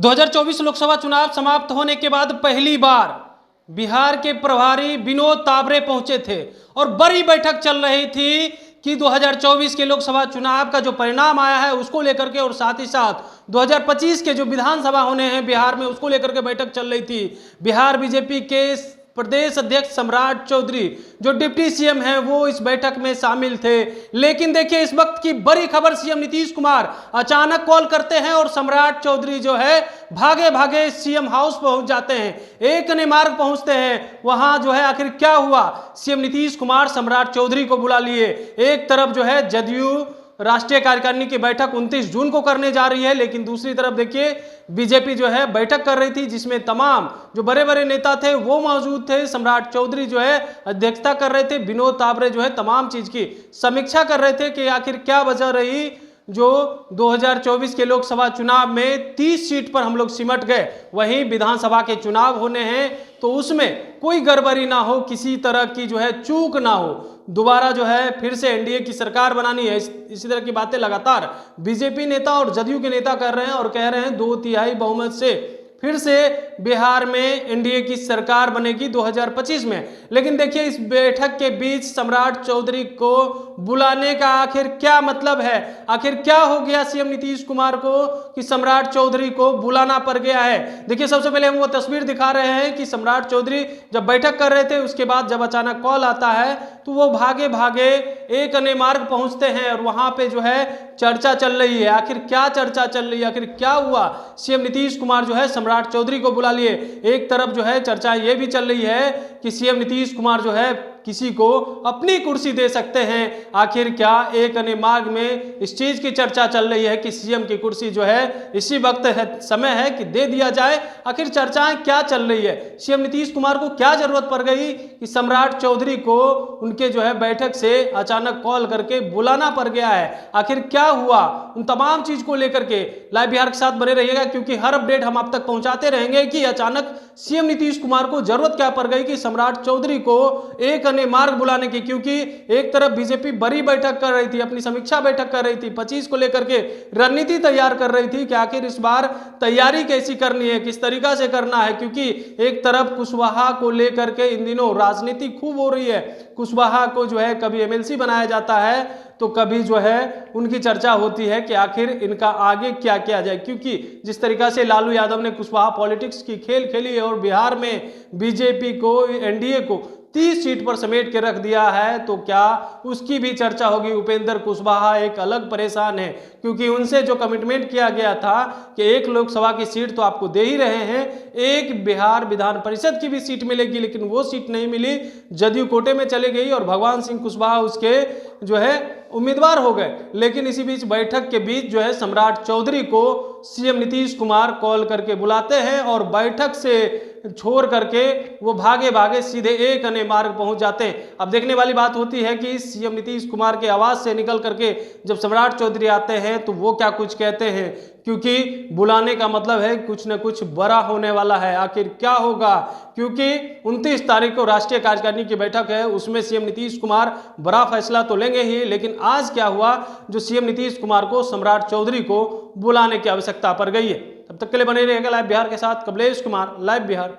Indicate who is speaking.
Speaker 1: 2024 लोकसभा चुनाव समाप्त होने के बाद पहली बार बिहार के प्रभारी विनोद तावरे पहुंचे थे और बड़ी बैठक चल रही थी कि 2024 के लोकसभा चुनाव का जो परिणाम आया है उसको लेकर के और साथ ही साथ 2025 के जो विधानसभा होने हैं बिहार में उसको लेकर के बैठक चल रही थी। बिहार बीजेपी के प्रदेश अध्यक्ष सम्राट चौधरी जो डिप्टी सीएम हैं वो इस बैठक में शामिल थे। लेकिन देखिए इस वक्त की बड़ी खबर, सीएम नीतीश कुमार अचानक कॉल करते हैं और सम्राट चौधरी जो है भागे भागे सीएम हाउस पहुंच जाते हैं, एक ने मार्ग पहुंचते हैं। वहां जो है आखिर क्या हुआ, सीएम नीतीश कुमार सम्राट चौधरी को बुला लिए। एक तरफ जो है जदयू राष्ट्रीय कार्यकारिणी की बैठक 29 जून को करने जा रही है, लेकिन दूसरी तरफ देखिए बीजेपी जो है बैठक कर रही थी जिसमें तमाम जो बड़े बड़े नेता थे वो मौजूद थे। सम्राट चौधरी जो है अध्यक्षता कर रहे थे, विनोद तावरे जो है तमाम चीज की समीक्षा कर रहे थे कि आखिर क्या वजह रही जो 2024 के लोकसभा चुनाव में 30 सीट पर हम लोग सिमट गए। वहीं विधानसभा के चुनाव होने हैं तो उसमें कोई गड़बड़ी ना हो, किसी तरह की जो है चूक ना हो, दोबारा जो है फिर से एनडीए की सरकार बनानी है। इसी तरह की बातें लगातार बीजेपी नेता और जदयू के नेता कर रहे हैं और कह रहे हैं 2/3 बहुमत से फिर से बिहार में एनडीए की सरकार बनेगी 2025 में। लेकिन देखिए इस बैठक के बीच सम्राट चौधरी को बुलाने का आखिर क्या मतलब है, आखिर क्या हो गया सीएम नीतीश कुमार को कि सम्राट चौधरी को बुलाना पड़ गया है। देखिए सबसे पहले हम वो तस्वीर दिखा रहे हैं कि सम्राट चौधरी जब बैठक कर रहे थे उसके बाद जब अचानक कॉल आता है तो वो भागे भागे एक अन्य मार्ग पहुंचते हैं और वहां पे जो है चर्चा चल रही है। आखिर क्या चर्चा चल रही है, आखिर क्या हुआ, सीएम नीतीश कुमार जो है सम्राट चौधरी को बुला लिए। एक तरफ जो है चर्चा ये भी चल रही है कि सीएम नीतीश कुमार जो है किसी को अपनी कुर्सी दे सकते हैं। आखिर क्या एक अन्य मार्ग में इस चीज की चर्चा चल रही है कि सीएम की कुर्सी जो है इसी वक्त है, समय है कि दे दिया जाए। आखिर चर्चाएं क्या चल रही है, सीएम नीतीश कुमार को क्या जरूरत पड़ गई कि सम्राट चौधरी को उनके जो है बैठक से अचानक कॉल करके बुलाना पड़ गया है। आखिर क्या हुआ, उन तमाम चीज को लेकर के लाइव बिहार के साथ बने रहिएगा क्योंकि हर अपडेट हम आप तक पहुंचाते रहेंगे कि अचानक सीएम नीतीश कुमार को जरूरत क्या पड़ गई कि सम्राट चौधरी को एक अन्य मार्ग बुलाने की। क्योंकि एक तरफ बीजेपी बड़ी बैठक कर रही थी, अपनी समीक्षा बैठक कर रही थी, 25 को लेकर के रणनीति तैयार कर रही थी कि आखिर इस बार तैयारी कैसी करनी है, किस तरीका से करना है। क्योंकि एक तरफ कुशवाहा को लेकर के इन दिनों राजनीति खूब हो रही है। कुशवाहा को जो है कभी एमएलसी बनाया जाता है तो कभी जो है उनकी चर्चा होती है कि आखिर इनका आगे क्या किया जाए। क्योंकि जिस तरीका से लालू यादव ने कुशवाहा पॉलिटिक्स की खेल खेली है और बिहार में बीजेपी को, एनडीए को 30 सीट पर समेट के रख दिया है तो क्या उसकी भी चर्चा होगी। उपेंद्र कुशवाहा एक अलग परेशान है क्योंकि उनसे जो कमिटमेंट किया गया था कि एक लोकसभा की सीट तो आपको दे ही रहे हैं, एक बिहार विधान परिषद की भी सीट मिलेगी, लेकिन वो सीट नहीं मिली, जदयू कोटे में चले गई और भगवान सिंह कुशवाहा उसके जो है उम्मीदवार हो गए। लेकिन इसी बीच बैठक के बीच जो है सम्राट चौधरी को सीएम नीतीश कुमार कॉल करके बुलाते हैं और बैठक से छोड़ करके वो भागे भागे सीधे एक अन्य मार्ग पहुंच जाते हैं। अब देखने वाली बात होती है कि सीएम नीतीश कुमार के आवाज से निकल करके जब सम्राट चौधरी आते हैं तो वो क्या कुछ कहते हैं, क्योंकि बुलाने का मतलब है कुछ न कुछ बड़ा होने वाला है। आखिर क्या होगा, क्योंकि 29 तारीख को राष्ट्रीय कार्यकारिणी की बैठक है, उसमें सीएम नीतीश कुमार बड़ा फैसला तो लेंगे ही। लेकिन आज क्या हुआ जो सीएम नीतीश कुमार को सम्राट चौधरी को बुलाने की आवश्यकता पड़ गई है। तब तक के लिए बने रहिएगा लाइव बिहार के साथ। कमलेश कुमार, लाइव बिहार।